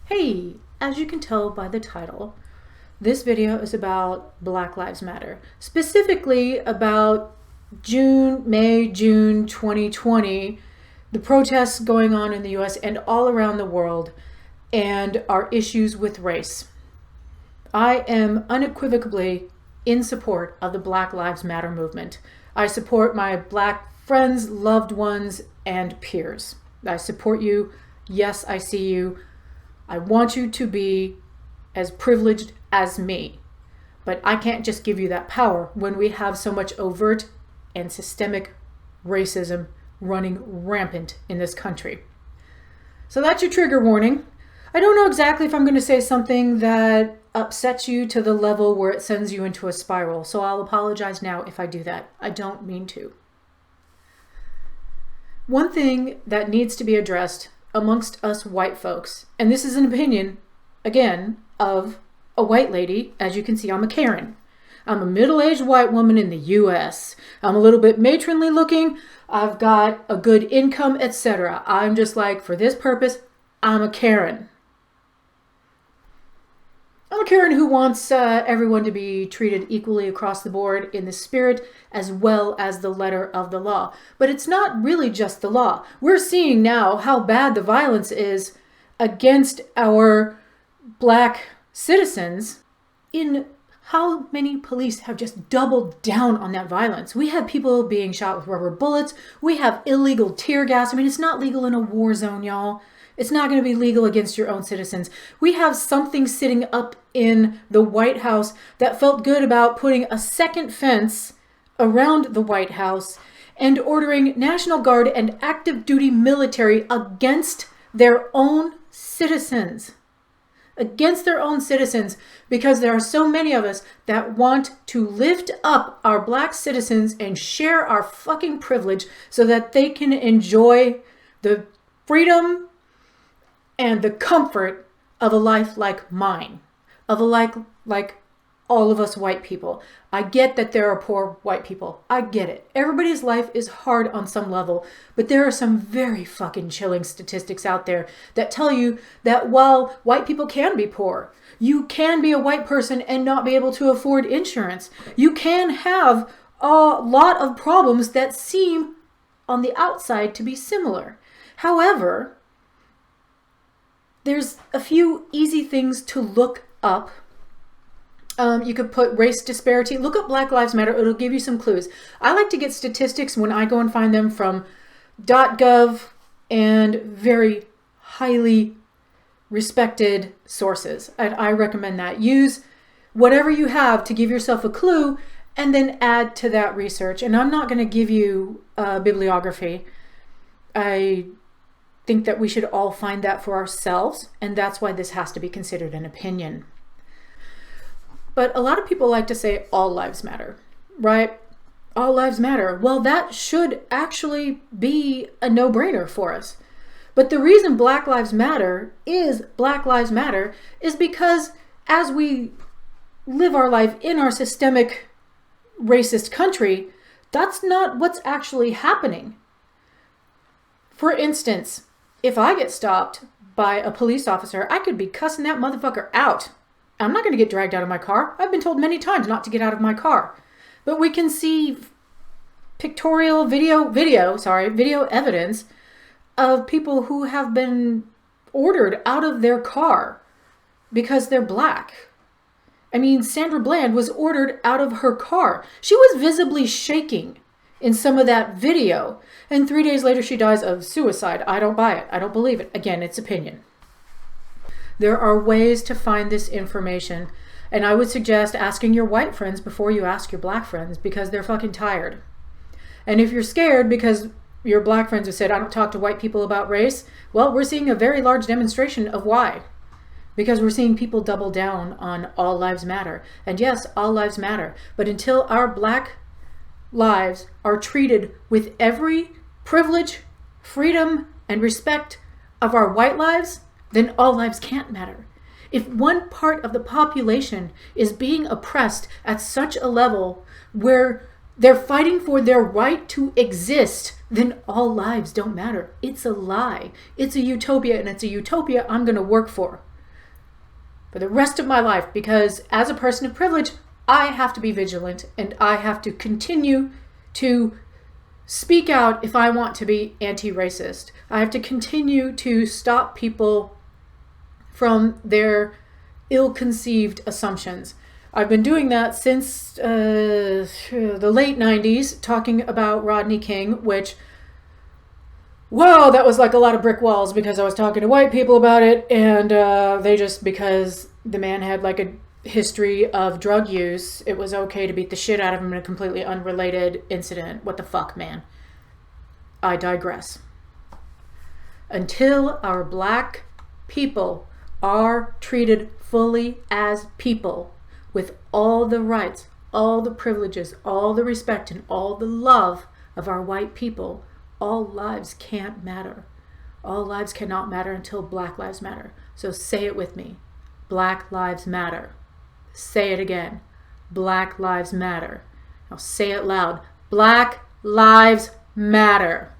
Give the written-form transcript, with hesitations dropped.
Hey, as you can tell by the title, this video is about Black Lives Matter, specifically about May, June 2020, the protests going on in the US and all around the world, and our issues with race. I am unequivocally in support of the Black Lives Matter movement. I support my Black friends, loved ones, and peers. I support you. Yes, I see you. I want you to be as privileged as me, but I can't just give you that power when we have so much overt and systemic racism running rampant in this country. So that's your trigger warning. I don't know exactly if I'm going to say something that upsets you to the level where it sends you into a spiral, so I'll apologize now if I do that. I don't mean to. One thing that needs to be addressed amongst us white folks, and this is an opinion, again, of a white lady. As you can see, I'm a Karen. I'm a middle-aged white woman in the US. I'm a little bit matronly looking. I've got a good income, etc. I'm just like, for this purpose, I'm a Karen. I'm a Karen who wants everyone to be treated equally across the board in the spirit as well as the letter of the law. But it's not really just the law. We're seeing now how bad the violence is against our Black citizens, in how many police have just doubled down on that violence. We have people being shot with rubber bullets. We have illegal tear gas. I mean, it's not legal in a war zone, y'all. It's not going to be legal against your own citizens. We have something sitting up in the White House that felt good about putting a second fence around the White House and ordering National Guard and active duty military against their own citizens. Against their own citizens, because there are so many of us that want to lift up our Black citizens and share our fucking privilege so that they can enjoy the freedom and the comfort of a life like mine, of a life like all of us white people. I get that there are poor white people. I get it. Everybody's life is hard on some level, but there are some very fucking chilling statistics out there that tell you that while white people can be poor, you can be a white person and not be able to afford insurance. You can have a lot of problems that seem on the outside to be similar. However, there's a few easy things to look up. You could put race disparity. Look up Black Lives Matter. It'll give you some clues. I like to get statistics when I go and find them from .gov and very highly respected sources. I recommend that. Use whatever you have to give yourself a clue and then add to that research. And I'm not going to give you bibliography. I think that we should all find that for ourselves, and that's why this has to be considered an opinion. But a lot of people like to say all lives matter, right? All lives matter. Well, that should actually be a no-brainer for us. But the reason Black Lives Matter is Black Lives Matter is because as we live our life in our systemic racist country, that's not what's actually happening. For instance, if I get stopped by a police officer, I could be cussing that motherfucker out. I'm not going to get dragged out of my car. I've been told many times not to get out of my car. But we can see pictorial video evidence of people who have been ordered out of their car because they're Black. I mean, Sandra Bland was ordered out of her car. She was visibly shaking in some of that video. And 3 days later, she dies of suicide. I don't buy it. I don't believe it. Again, it's opinion. There are ways to find this information. And I would suggest asking your white friends before you ask your Black friends, because they're fucking tired. And if you're scared because your Black friends have said, I don't talk to white people about race, well, we're seeing a very large demonstration of why. Because we're seeing people double down on all lives matter. And yes, all lives matter. But until our Black lives are treated with every privilege, freedom, and respect of our white lives, then all lives can't matter. If one part of the population is being oppressed at such a level where they're fighting for their right to exist, then all lives don't matter. It's a lie. It's a utopia, and it's a utopia I'm going to work for. for the rest of my life, because as a person of privilege, I have to be vigilant and I have to continue to speak out if I want to be anti-racist. I have to continue to stop people from their ill-conceived assumptions. I've been doing that since the late 90s, talking about Rodney King, which, whoa, that was like a lot of brick walls, because I was talking to white people about it, and they just, because the man had like a history of drug use, it was okay to beat the shit out of him in a completely unrelated incident. What the fuck, man? I digress. Until our black people are treated fully as people, with all the rights, all the privileges, all the respect, and all the love of our white people, all lives can't matter. All lives cannot matter until Black Lives Matter. So say it with me. Black Lives Matter. Say it again. Black Lives Matter. Now say it loud. Black Lives Matter.